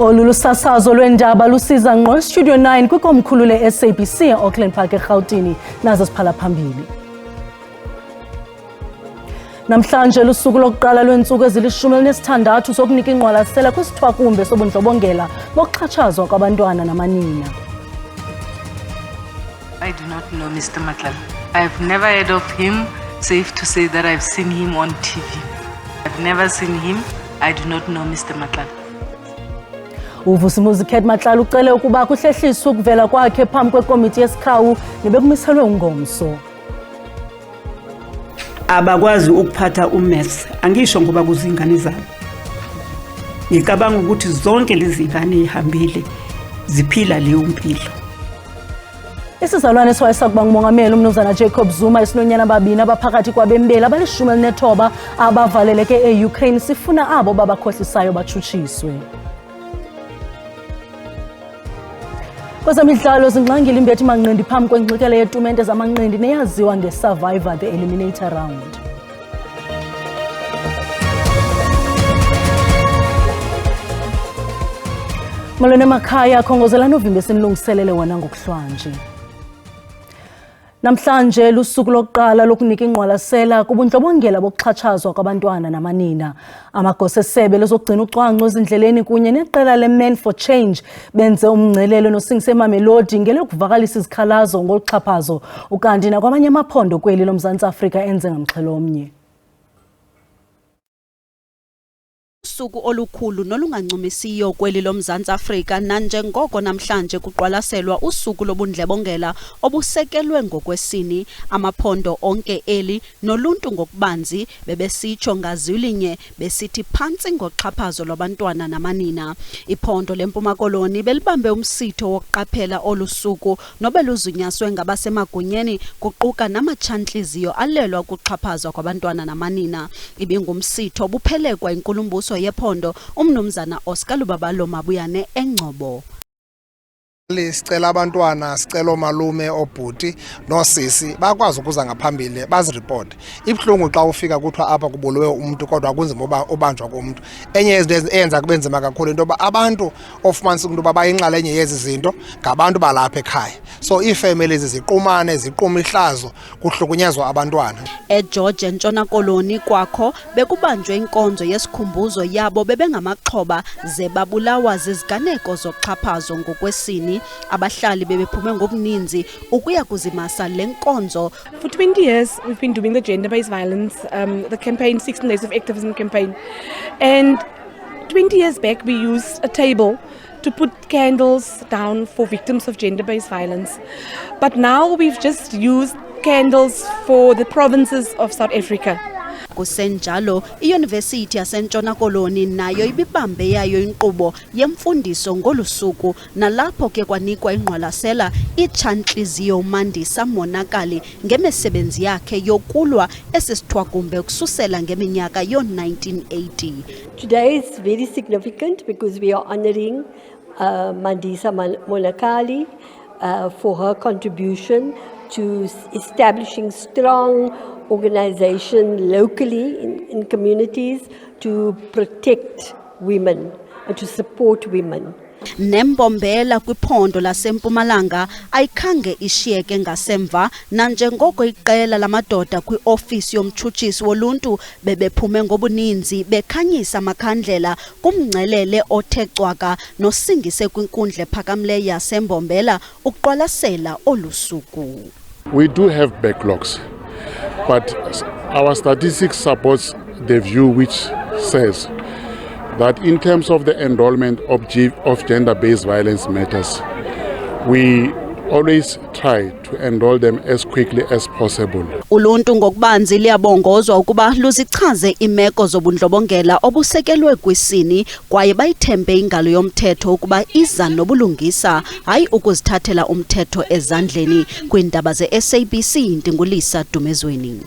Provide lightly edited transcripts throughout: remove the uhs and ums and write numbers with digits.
Olulu sasazo lwendaba lusiza ngqo Studio 9 kwikomkhulu le-SABC e-Auckland Park eRhawutini nazo siphala phambili. Namhlanje lusuku lokuqala lwentsuku ezili-16 zokunika ingqwalasela kwisithwakumbe sobundlobongela bokuxhatshazwa kwabantwana namanina. I do not know Mr. Matlala. I've never heard of him. Safe to say that I've seen him on TV. I've never seen him. I do not know Mr. Matlala. Uvusimuzi Kate Matlala ucele ukuba kuhlehliswe ukuvela kwakhe phambi kwekomiti yesikhawu nebekumiselwe ungomso. Abakwazi ukuphatha uMaths, angisho ngoba kuzingane zabo. Ngicabanga ukuthi zonke lezi ngane ihambile ziphila leyo mpilo. Isizalwane siwayesakuba ngumongameli uMnumzana Jacob Zuma isinonyana ababini abaphakathi kwabembeli abali-19 abavaleleke e-Ukraine sifuna abo babakhohlisayo batshutshiswe. Kwezemidlalo zingxangile imbethi manqindi phambi kwengxikela yetumente zamanqindi neyaziwa nge-Survivor the Eliminator Round. Malone Makhaya khongozela novimba esinilungiselele wona ngokuhlwanje. Namhlanje lusuku lokuqala lokunika ingqwalasela kubundlobongela bokuxhatshazwa kwabantwana namanina. Amagosa esebe lezokugcina ucwangco ezindleleni kunye neqela le-Men for Change benze umngcelelo noSingise Mamelodi ngelokuvakalisa izikhalazo ngoluxhaphazo ukanti nakwamanye amaphondo kweli loMzantsi Afrika enze ngamxhelo omnye. Usuku olukhulu nolungancumisiyo kweli loMzantsi Afrika nanjengoko namhlanje kuqwalaselwa usuku lobundlebongela obusekelwe ngokwesini amaphondo onke eli noluntu ngokubanzi bebesitsho ngazwilinye besithi phantsi ngoxhaphazo lwabantwana namanina. Iphondo leMpuma Koloni belibambe umsitho wokuqaphela olusuku nobeluzunyaswe ngabasemagunyeni kuquka namatshantliziyo alelwa kuxhaphazwa kwabantwana namanina. Ibingumsitho buphelekwa inkulumbuso yephondo uMnumzana Oscar Lubabalo Mabuyane eNgcobo. Sicela abantwana, sicela omalume, obhuti nosisi bakwazi ukuza ngaphambili bazireport. Ibhlungu xa ufika kuthiwa apha kubuliwe umuntu kodwa kunzima ubanjwa komuntu. Enye yezinto eyenza kube nzima kakhulu into yoba abantu ofumanisa into yoba bayinxalenye yezi zinto ngabantu balapha ekhaya. So iifamilies ziqumane, ziquma ihlazo kuhlukunyezwa abantwana. EGeorge eNtshona Koloni kwakho bekubanjwe inkonzo yesikhumbuzo yabo bebengamaxhoba ze babulawa ziziganeko zokuxhaphazo ngokwesini. Abahlali bebephume ngobuninzi ukuya kuzimasa lenkonzo. For 20 years we've been doing the gender-based violence, the campaign 16 Days of Activism campaign, and 20 years back we used a table to put candles down for victims of gender-based violence, but now we've just used candles for the provinces of South Africa. Kusenjalo iYunivesithi yaseNtshona Koloni nayo ibibambe yayo inkqubo yemfundiso ngolusuku nalapho ke kwanikwa ingqwalasela itshantliziyo uMandisa Monakali ngemisebenzi yakhe yokulwa esisithwakumbe ukususela ngeminyaka yo-1980. Today is very significant because we are honoring Mandisa Monakali for her contribution to establishing strong organization locally in communities to protect women and to support women. Nembombela kwiphondo laseMpumalanga ayikhange ishiyeke ngasemva nanjengoko iqela lamadoda kwiofisi yomtshutshisi woluntu bebephume ngobuninzi bekhanyisa amakhandlela kumngcelele othe cwaka nosingise kwinkundla ephakamileyo yaseMbombela ukuqwalasela olusuku. We do have backlogs, but our statistics supports the view which says that in terms of the enrollment of gender-based violence matters, we always try to enroll them as quickly as possible. Uluntu ngokubanzi liyabongozwa ukuba luzichaze imeko zobundlobongela obusekelwe kwisini kwaye bayithembe ingalo yomthetho ukuba iza nobulungisa hayi ukuzithathela umthetho ezandleni. Kwiindaba ze-SABC Ndingulisa Dumezweni.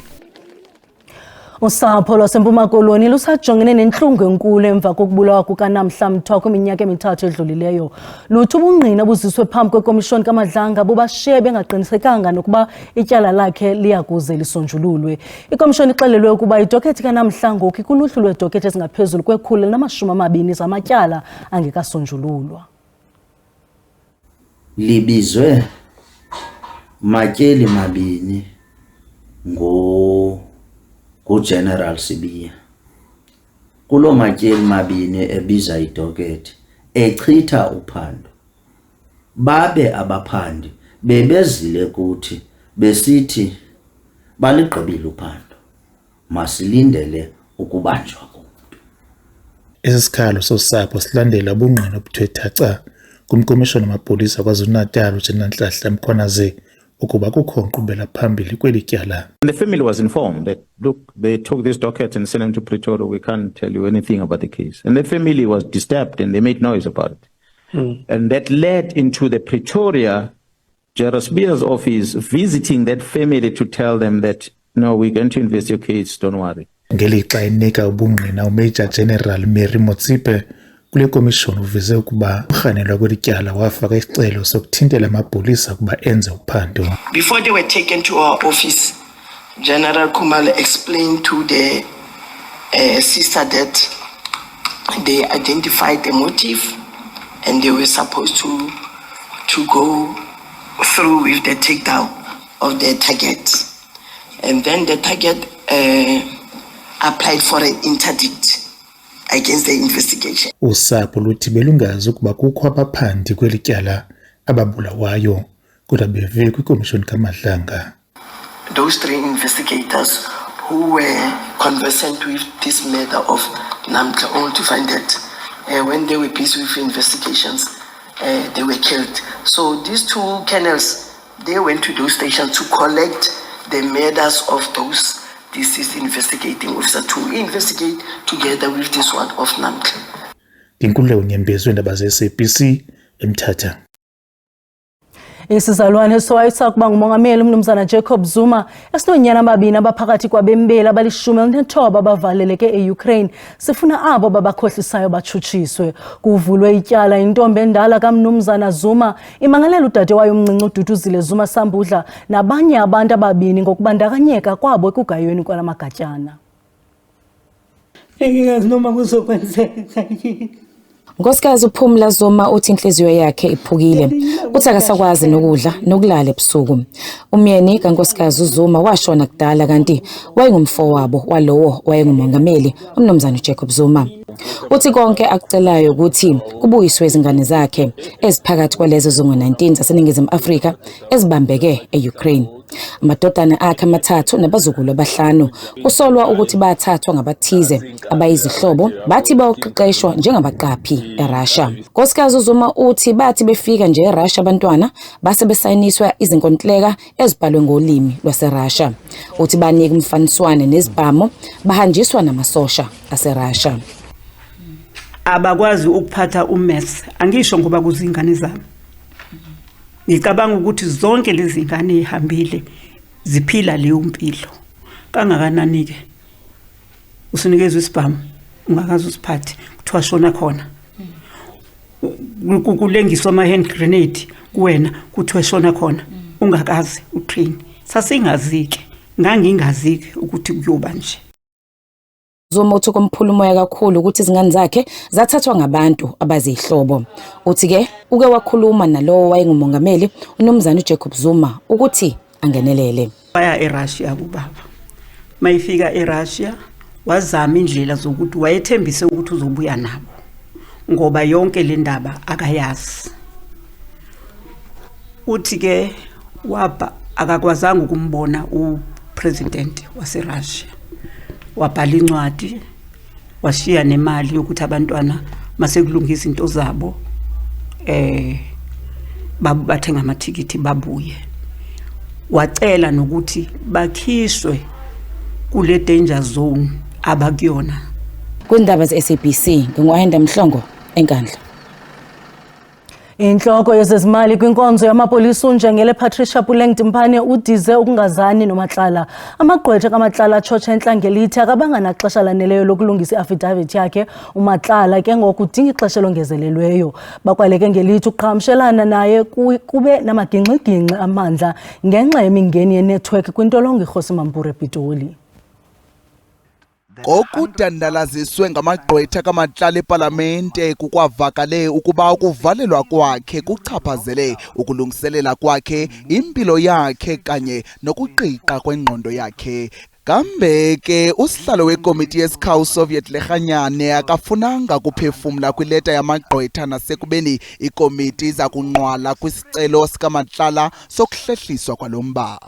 Usapho lwaseMpuma Koloni lusajongene nenhlungu enkulu emva kokubulawa kukaNamhla Mthwa kwiminyaka emithathu edlulileyo. Luthi ubungqina buziswe phambi kwekomishoni kaMadlanga bubashiye bengaqinisekanga nokuba ityala lakhe liyakuze lisonjululwe. Ikomishoni ixelelwe ukuba idokethi kaNamhla ngoku ikuluhlu lweedokethi ezingaphezulu kwe-120 zamatyala angekasonjululwa. Libizwe matyeli mabini General Sibiya. Kulo matyeli mabini ebiza idokethi echitha uphando. Babe abaphandi bebezile kuthi besithi baligqibile uphando. Masilindele ukubanjwa komuntu. Isikhalo sosapho silandela ubungqina obuthethaca kumkomishoni wamapolisa KwaZulu-Natal uJenanhlahla Mkhwanazi ukuba kukho nkqubela phambili kweli tyala. The family was informed that, look, they took this docket and sent them to Pretoria. We can't tell you anything about the case. And the family was disturbed and they made noise about it. And that led into the Pretoria General Sibiya's office visiting that family to tell them that, no, we're going to investigate your case, don't worry. Ngelixa enika ubungqina uMajor General Mary Motsipe kule komishoni uveze ukuba urhanelwa kweli tyala wafaka isicelo sokuthintela amapolisa ukuba enze uphando. Before they were taken to our office, General Khumalo explained to the sister that they identified the motive and they were supposed to go through with the takedown of the target. And then the target applied for an interdict against the investigation. Usapho luthi belungazi ukuba kukho abaphandi kweli tyala ababulawayo kodwa beve kwikomishoni kaMadlanga. Those 3 investigators who were conversant with this matter of Namhla, only to find that when they were busy with investigations, they were killed. So these 2 colonels, they went to those stations to collect the murders of those deceased investigating officer to investigate together with this one of Namhla. Inkululeko Nyembezi weendaba ze-SABC eMthatha. Isizalwane esowayisa kuba ngumongameli uMnumzana Jacob Zuma esinonyana amabini abaphakathi kwabembeli abali-19 abavaleleke e-Ukraine sifuna abo babakhohlisayo batshutshiswe. Kuvulwe ityala intombi endala kaMnumzana Zuma imangalela udade wayo umncinci uDuduzile Zuma Sambudla nabanye abantu ababini ngokubandakanyeka kwabo ekugayweni kwala magatyana. Engikazi noma kuzokwenzeka yini. Nkosikazi uPhumla Zuma uthi inhliziyo yakhe iphukile. Uthi akasakwazi nokudla nokulala ebusuku. Umyeni kaNkosikazi uZuma washona kudala kanti wayengumfowabo walowo wayengumongameli uMnumzana Jacob Zuma. Uthi konke akucelayo ukuthi kubuyiswe izingane zakhe eziphakathi kwalezo zongo-19 zaseNingizimu Afrika ezibambeke e-Ukraine. Amadodana akhe amathathu nabazukulu abahlanu kusolwa ukuthi bathathwa ngabathize abayizihlobo bathi bayoqeqeshwa njengabaqaphi eRussia. Nkosikazi uZuma uthi bathi befika nje eRussia abantwana base besayiniswa izinkontileka ezibhalwe ngolimi lwaseRussia. Uthi banika umfaniswane nezibhamo bahanjiswa namasosha aseRussia. Abakwazi ukuphatha uMaths, angisho ngoba kuzingane zami. Ngicabanga ukuthi zonke lezi zingane ehambile ziphila leyo mpilo. Kangakanani ke usinikezwe isibhamu ungakazi usiphathe kuthiwa shona khona. Kulengiswa ama hand grenade kuwena kuthiwa shona khona ungakazi utrain. Sasingazike ngangingazike ukuthi kuyoba nje. Zuma uthi komphulumoya kakhulu ukuthi izingane zakhe zathathwa ngabantu abazihlobo. Uthi ke uke wakhuluma nalowo wayengumongameli uMnumzana Jacob Zuma ukuthi angenelele. Waya eRussia kubaba. Mayifika eRussia wazama indlela zokuthi wayethembise ukuthi uzobuya nabo. Ngoba yonke le ndaba akayazi. Uthi ke waba akakwazanga ukumbona upresident waseRussia. Wabhala incwadi washiya nemali yokuthi abantwana masekulungisa into zabo bathenga amathikithi babuye. Wacela nokuthi bakhishwe kule danger zone abakuyona. Kwindaba ze-SABC ngingwahenda Mhlongo eNkandla. Inhloko yezezimali kwinkonzo yamapolisa uNjengele Patricia Puleng Timpane udize ukungazani noMatlala. Amagqwetha kaMatlala atshotsha entlangelithi akabanga naxesha laneleyo lokulungisa i-affidavit yakhe. uMatlala ke ngoku udinga ixesha longezelelweyo. Bakwaleke ngelithi uqhagamshelana naye kube namagingxigingxi amandla ngenxa yemingeni yenetwork kwintolongo iRhosi Mampuru ePitoli. Okudandalaziswe ngamagqwetha kaMatlala ePalamente kukwavakale ukuba ukuvalelwa kwakhe kuchaphazele ukulungiselela kwakhe impilo yakhe kanye nokuqiqa kwengqondo yakhe. Kambe ke usihlalo wekomiti yeSikhawu Soviet Lerhanyane akafunanga kuphefumla kwileta yamagqwetha nasekubeni ikomiti iza kunqwala kwisicelo sikaMatlala sokuhlehliswa kwalomba.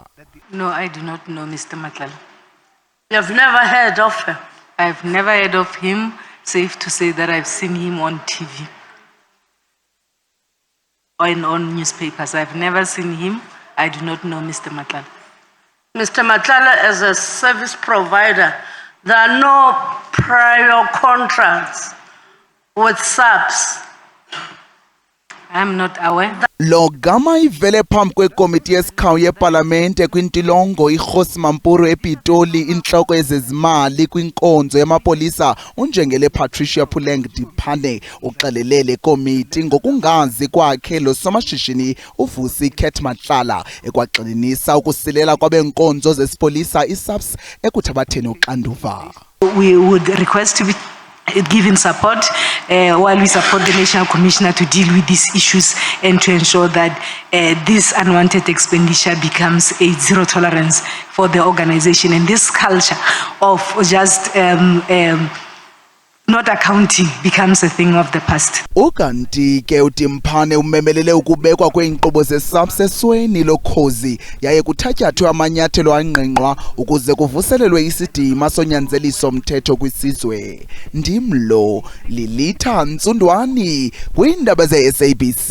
No, I do not know Mr. Matlala. You've never heard of him? I've never heard of him. Safe to say that I've seen him on TV or on newspapers. I've never seen him. I do not know Mr. Matlala. Mr. Matlala, as a service provider, there are no prior contracts with SAPS. I'm not aware. Lo gama ivele phambi kwekomiti yeSikhawu yePalamente kwintilongo iRhosi Mampuru ePitoli inhloko yezezimali kwinkonzo yamapolisa uNjengele Patricia Puleng Timpane uxelelele komiti ngokungazi kwakhe lo somashishini uVusi Khet Matlala ekwaxelinisa ukusilela kwabenkonzo zesipolisa iSAPS ekuthabatheni uxanduva. We would request to be given support while we support the National Commissioner to deal with these issues and to ensure that this unwanted expenditure becomes a zero tolerance for the organization, and this culture of just not accounting becomes a thing of the past. Ukanti ke uTimpane umemelele ukubekwa kweenkqubo zeSAPS esweni lokhozi yaye kuthatyathwe amanyathelo angqingqwa ukuze kuvuselelwe isidima sonyanzeliso mthetho kwisizwe. Ndimlo Lilitha Ntsundwani kwiindaba ze-SABC.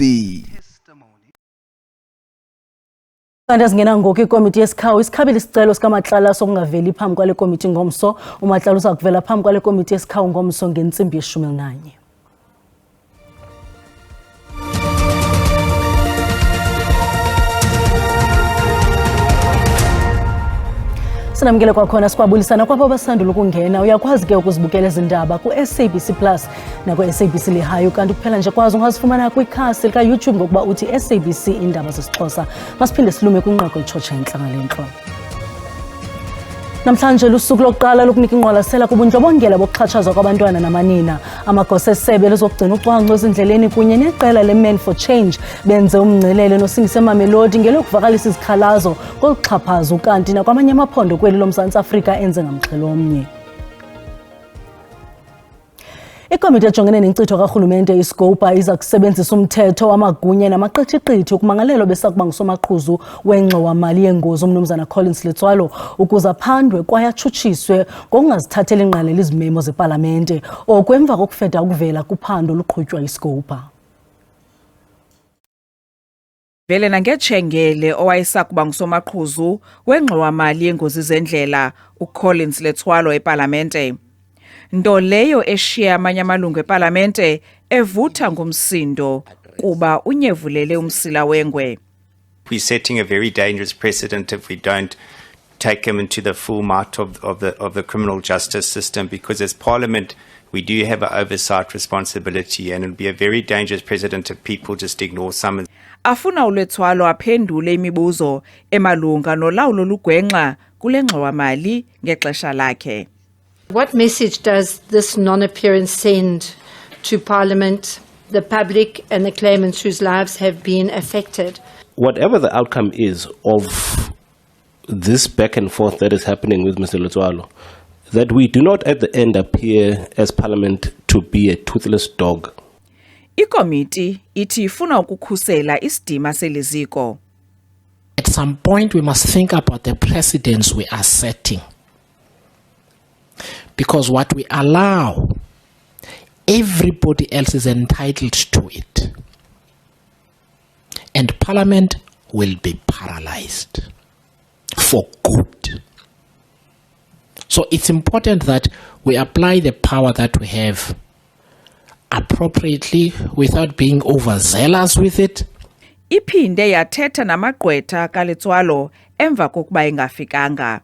Kanti singena ngoku ikomiti yeSikhawu isikhabile isicelo sikaMatlala sokungaveli phambi kwale komiti ngomso. uMatlala uza kuvela phambi kwale komiti yeSikhawu ngomso ngentsimbi ye-11. Sinamkele kwakhona sikwabulisana kwapho basandula ukungena. Uyakwazi ke ukuzibukela izindaba ku-SABC Plus naku-SABC Lihayo, kanti kuphela nje kwazi ungazifumana kwikhasi lika-YouTube ngokuba uthi SABC Indaba zesiXhosa. Masiphinde silume kwinqaku etshotsha intlangalentlo. Namhlanje lusuku lokuqala lokunika ingqwalasela kubundlobongela bokuxhatshazwa kwabantwana namanina. Amagosa esebe lezokugcina ucwangco ezindleleni kunye neqela le-Men for Change benze umngcelele noSingise Mamelodi ngelokuvakalisa izikhalazo koluxhaphazo kanti nakwamanye amaphondo kweli loMzantsi Afrika enze ngamxhelomnye. Ikomiti ejongene nenkcitho karhulumente iScopa iza kusebenzisa umthetho wamagunya namaqithiqithi ukumangalelo besakuba ngusomaqhuzu wengxowa-mali yengozi uMnumzana Collins Letswalo ukuze aphandwe kwaye atshutshiswe ngokungazithatheli ingqalelo izimemo zePalamente okwemva kokufeda ukuvela kuphando luqhutywa iScopa. Vele nangetshengele owayesakuba ngusomaqhuzu wengxowa-mali yengozi zendlela uCollins Letswalo ePalamente. Nto leyo eshiya amanye amalungu ePalamente evutha ngumsindo kuba unyevulele umsila wengwe. We're setting a very dangerous precedent if we don't take him into the full might of the criminal justice system, because as Parliament we do have an oversight responsibility, and it'll be a very dangerous precedent if people just ignore summons. Afuna uLetswalo aphendule imibuzo emalunga nolawulo lugwenxa kule ngxowa-mali ngexesha lakhe. What message does this non-appearance send to Parliament, the public and the claimants whose lives have been affected? Whatever the outcome is of this back and forth that is happening with Mr. Letswalo, that we do not at the end appear as Parliament to be a toothless dog. Ikomiti ithi ifuna ukukhusela isidima seliziko. At some point we must think about the precedents we are setting. Because what we allow, everybody else is entitled to it. And Parliament will be paralyzed for good. So it's important that we apply the power that we have appropriately without being overzealous with it. Iphinde yathetha namagqwetha kaLetswalo emva kokuba engafikanga.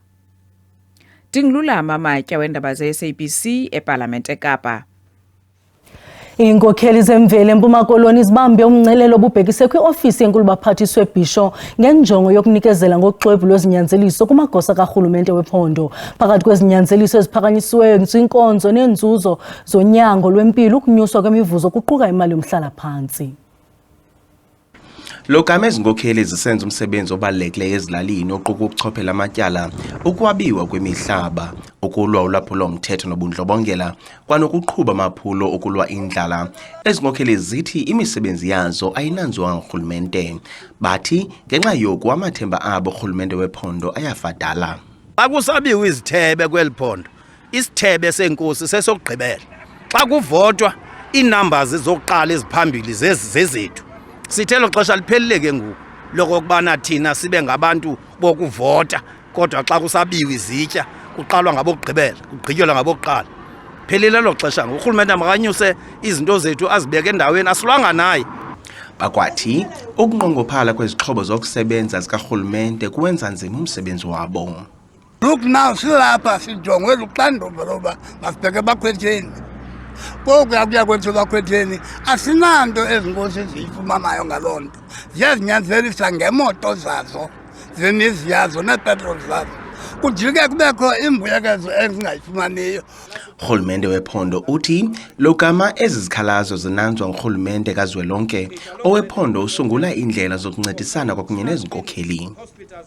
Dingilulama Matya wendaba ze-SABC eParlamente eKapa. Iinkokheli zemveli eMpuma Koloni zibambe umngcelelo obubhekise kwi-ofisi yenkulu baphathiswe Bhisho ngenjongo yokunikezela ngoxwebhu lwezinyanzeliso kumagosa karhulumente wephondo. Phakathi kwezinyanzeliso eziphakanyisiweyo zinkonzo neenzuzo zonyango lwempilo, ukunyuswa kwemivuzo kuquka imali yomhlala-phantsi. Lokame ezinkokheli zisenza umsebenzi obalulekileyo ezilalini oquka ukuchophela amatyala, ukwabiwa kwemihlaba, ukulwa ulwaphulo-mthetho nobundlobongela, kwanokuqhuba amaphulo okulwa indlala. Ezinkokheli zithi imisebenzi yazo ayinanzwanga ngurhulumente. Bathi ngenxa yoku amathemba abo urhulumente wephondo ayafadala. Xa kusabiwa izithebe kweli phondo, isithebe senkosi sesokugqibela. Xa kuvotwa, iinumbers zokuqala eziphambili zezethu. Sithelo xesha liphelile ke ngoku lokubana thina sibe ngabantu bokuvota, kodwa xa kusabiwa izitya kuqalwa ngabokugqibela, kugqityelwa ngabokuqala. Phelile lo xesha ngoku urhulumente makanyuse izinto zethu azibeke endaweni, asilwanga naye. Bakwathi ukunqongophala kwezixhobo zokusebenza zikarhulumente kuwenza nzima umsebenzi wabo. Look now silapha sijongwe luxanduva loba masibheke ebakhwetheni. Ngoku kuya kwethu ebakhwetheni asinanto ezinkosi ziyifumanayo ngaloo nto. Ziyazinyanzelisa ngemoto zazo, zemizi yazo nepetrol zazo. Kujike kubekho imbuyekezo ezingayifumaniyo. Urhulumente wephondo uthi lokama ezizikhalazo zinanzwa ngurhulumente kazwelonke owephondo usungula indlela zokuncedisana kwakunye nezinkokheli.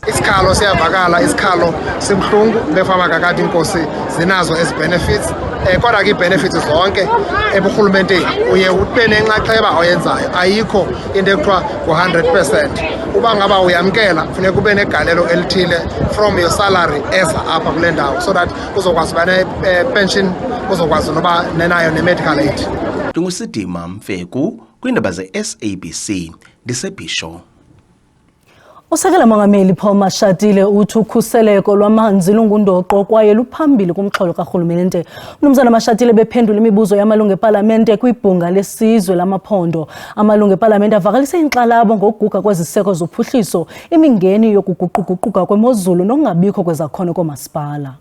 Isikhalo siyavakala, isikhalo simhlungu befama kakade inkosi zinazo ezi benefits. Kodwa ke benefits zonke eburhulumenteni uye ube nenxaxheba oyenzayo, ayikho into ekuthiwa ngo-100%. Uba ngaba uyamkela funeka ube negalelo elithile from your salary eza apha kule ndawo so that uzokwazi uba ne-pension, uzokwazi noba nenayo ne-medical aid. Ndingusidima Mfeku kwiindaba ze-SABC ndiseBhisho. Usekela Mongameli Paul Mashatile uthi ukhuseleko lwamanzi lungundoqo kwaye luphambili kumxholo karhulumente. Umnumzana Mashatile bephendula imibuzo yamalungu eParlamente kwibhunga lesizwe lamaphondo. Amalungu eParlamente avakalise inkxalabo ngokuguga kweziseko zophuhliso, imingeni yokuguquguquka kwemozulu nokungabikho kwezakhono koomasipala.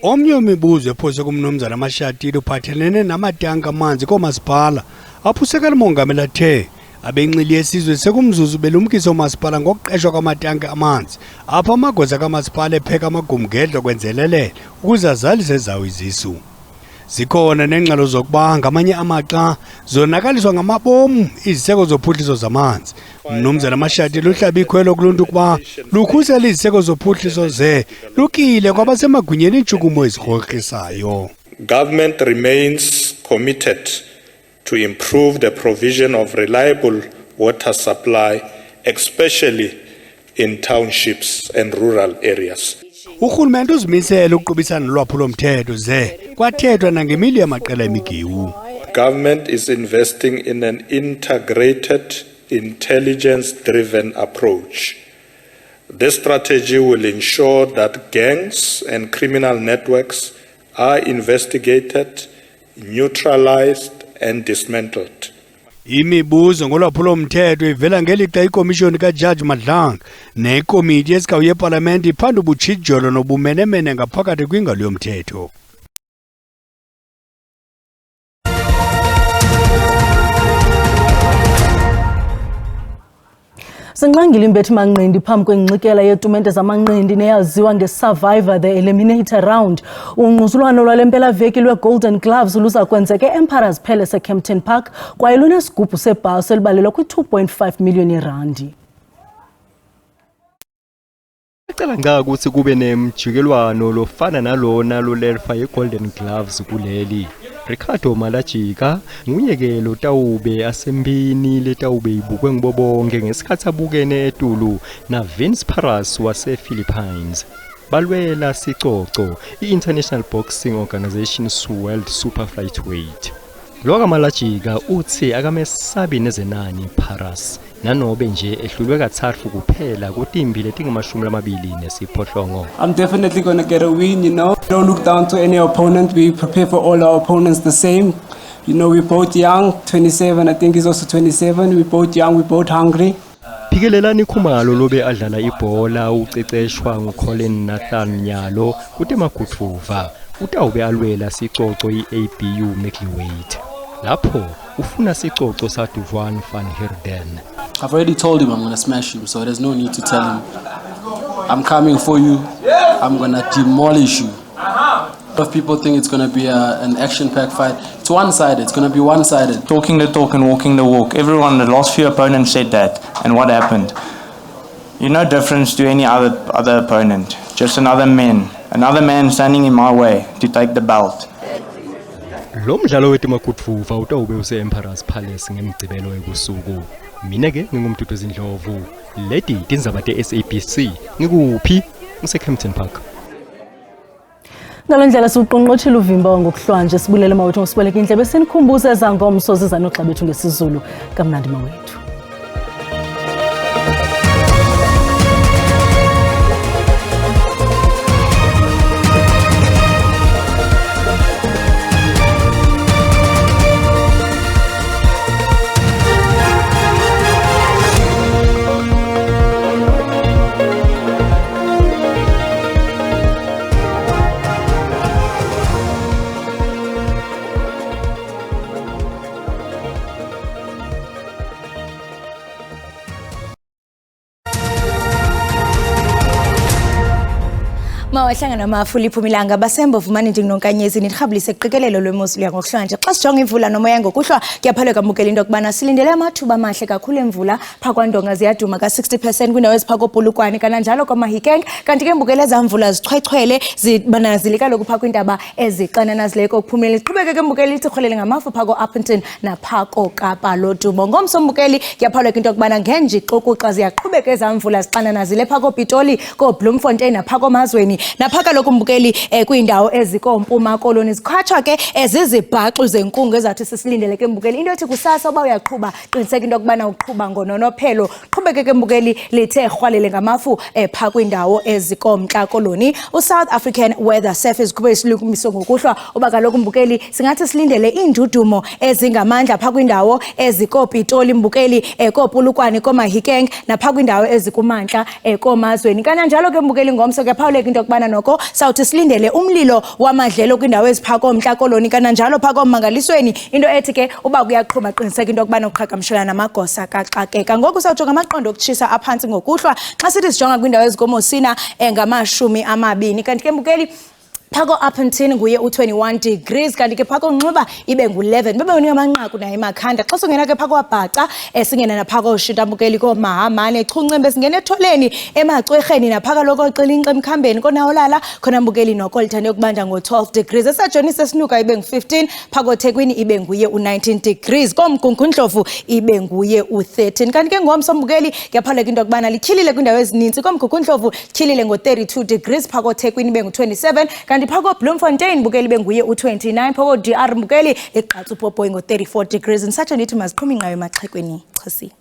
Omnye wemibuzo ephoswe kumnumzana Mashatile uphathelene namatanki amanzi koomasipala apho usekela Mongameli athe abenxili yesizwe sekumzuzu belumkisa umasipala ngokuqeshwa kwamatanki amanzi apho amagosa kamasipala epheka amagumgedlo kwenzelelele ukuze azalise ezawo izisu. Zikhona nengxelo zokuba ngamanye amaxa zonakaliswa ngamabomu iziseko zophuhliso zamanzi. Umnumzana Mashatile uhlaba ikhwelo kuluntu ukuba lukhusela iziseko zophuhliso lukile kwabasemagunyeni intshukumo ezirhoxisayo. Government remains committed to improve the provision of reliable water supply, especially in townships and rural areas. Urhulumente uzimisele ukuqubisana nolwaphulo-mthetho kwathethwa nangemili yamaqela emigewu. Government is investing in an integrated, intelligence-driven approach. This strategy will ensure that gangs and criminal networks are investigated, neutralized, and dismantled. Imibuzo ngolwaphulo-mthetho ivela ngelixa ikomishoni kaJaji Madlanga nekomiti yesikawu yeParlamente iphanda ubutshijolo nobumenemene ngaphakathi kwingalo yomthetho. Sinqangile imbethi manqindi phambi kwengxikela yetumente zamanqindi neyaziwa ngeSurvivor the Eliminator Round. Ungquzulwano lwalempela veki lweGolden Gloves luza kwenzeka eEmperor's Palace eKempton Park kwaye lunesigubhu sebhasi elibalelwa kwi-2.5 million randi. Ngicela ngaka ukuthi kube nemjikelwano lofana nalona loLerfa yeGolden Gloves kuleli. Ricardo Malajika ngunyekelo Tawube asembini letawube ibukwe ngibobonke ngesikhathi abukene eTulu na Vince Paras wase-Philippines. Balwela sicoco i-International Boxing Organization's World Super Flyweight. Loka Malajika uthi akamesabi nezenani Paras nanobe nje ehlulwe kathathu kuphela kutimbi letingamashumi nesiphohlongo. I'm definitely going to get a win, you know. Don't look down to any opponent. We prepare for all our opponents the same. You know, we're both young, 27, I think he's also 27. We're both young, we're both hungry. Phikelelani Khumalo lobe adlala ibhola uceceshwa nguColin Nathan Nyalo kuTemakuthuva utawube alwela sicoco iABU Middleweight. Lapho ufuna sicoco saDuvan van Heerden. I've already told him I'm going to smash him, so there's no need to tell him. I'm coming for you. I'm going to demolish you. A lot of people think it's going to be an action-packed fight. It's one-sided. It's going to be one-sided. Talking the talk and walking the walk. Everyone, the last few opponents said that. And what happened? You're no different to any other opponent. Just another man standing in my way to take the belt. Lo mdlalo weTemakuthuva utawube use-Emperor's Palace ngemigcibelo ebusuku. Mina ke ngingumduduzi Ndlovu. Leti tindzaba te-SABC ngikuphi? Ngise-Kempton Park. Ngalendlela siqonqothile uvimba ngokuhlwanje sibulele mawethu ngosiboleka indlebe senikhumbuza ezangomso zizanogxa bethu ngesizulu kamnandi mawethu. Mawahlangana amafuli iphumilanga basembo vumani ndinonkanyezi nirhabulise qikelelo lwemozulu yangokuhlanje xa sijonga imvula nomoya ngokuhlwa kuyaphalwe kamukela into kubana silindele amathuba amahle kakhulu emvula phakwantonga ziyaduma ka60% kwindawo eziphako Polokwane kananjalo kwaMahikeng kanti ke mbukele zamvula zichwechwele zibanazilika lokupha kwintaba ezixananazileko ukuphumelela iqhubeke ke mbukeli itsirholele ngamafu phako Upington naphako Kapa lodumo ngomso mbukeli kuyaphalwe into kubana ngenjixo ukuxa ziyaqhubeka ezamvula zixananazile phako Pitoli ko Bloemfontein naphako Mazweni naphaka lokumbukeli kwindawo ezikompuma koloni zikhatshwa ke ezizibhaxu zenkungu ezathi sisilindele ke mbukeli into ethi kusasa uba uyaqhuba qiniseka into kubana uqhuba ngononophelo qhubeke ke mbukeli lithe rhwalele ngamafu pha kwindawo ezikomntla koloni uSouth African Weather Service kube isilumiso ngokuhlwa uba kaloku mbukeli singathi silindele indudumo ezingamandla pha kwindawo ezikopitoli mbukeli kopulukwane koMahikeng napha kwindawo ezikumantla koMazweni kananjalo ke mbukeli ngomso kuyaphawuleka into kubana noko sawuthi silindele umlilo wamadlelo kwindawo eziphako mntla koloni kananjalo phako Mangalisweni into ethi ke uba kuyaqhuma qiniseka into kubana uqhagamshelana namagosa kaxakeka ngoku sawujonga amaqondo okutshisa aphansi ngokuhlwa xa sithi sijonga kwindawo ezikomosina ngama20 kanti ke mbukeli phako Upington nguye u21 degrees kanti ke phako Nxuba ibe ngu11 bebe amanqaku naye Makhanda xa singena ke phako Bhaca singena naphako Shintambukeli ko Mahamane Chuncembe singena etholeni emacwerheni naphaka lokho Xilinxe Mkhambeni konawolala khona mbukeli noko lithande ukubanja ngo12 degrees esajonise sinuka ibe ngu15 phako Thekwini ibe nguye u19 degrees komGungundlovu ibe nguye u13 kanti ke ngomso mbukeli kuyaphaleka into kubana lityhilile kwindawo ezininzi komGungundlovu tyhilile ngo32 degrees phako Thekwini ibe ngu27 kanti phako Bloemfontein bukeli benguye u29 phako DR bukeli liqatsa uPopoy ngo34 degrees ndisatsho ndithi maziqhuma ingqayo emaxhekweni chasi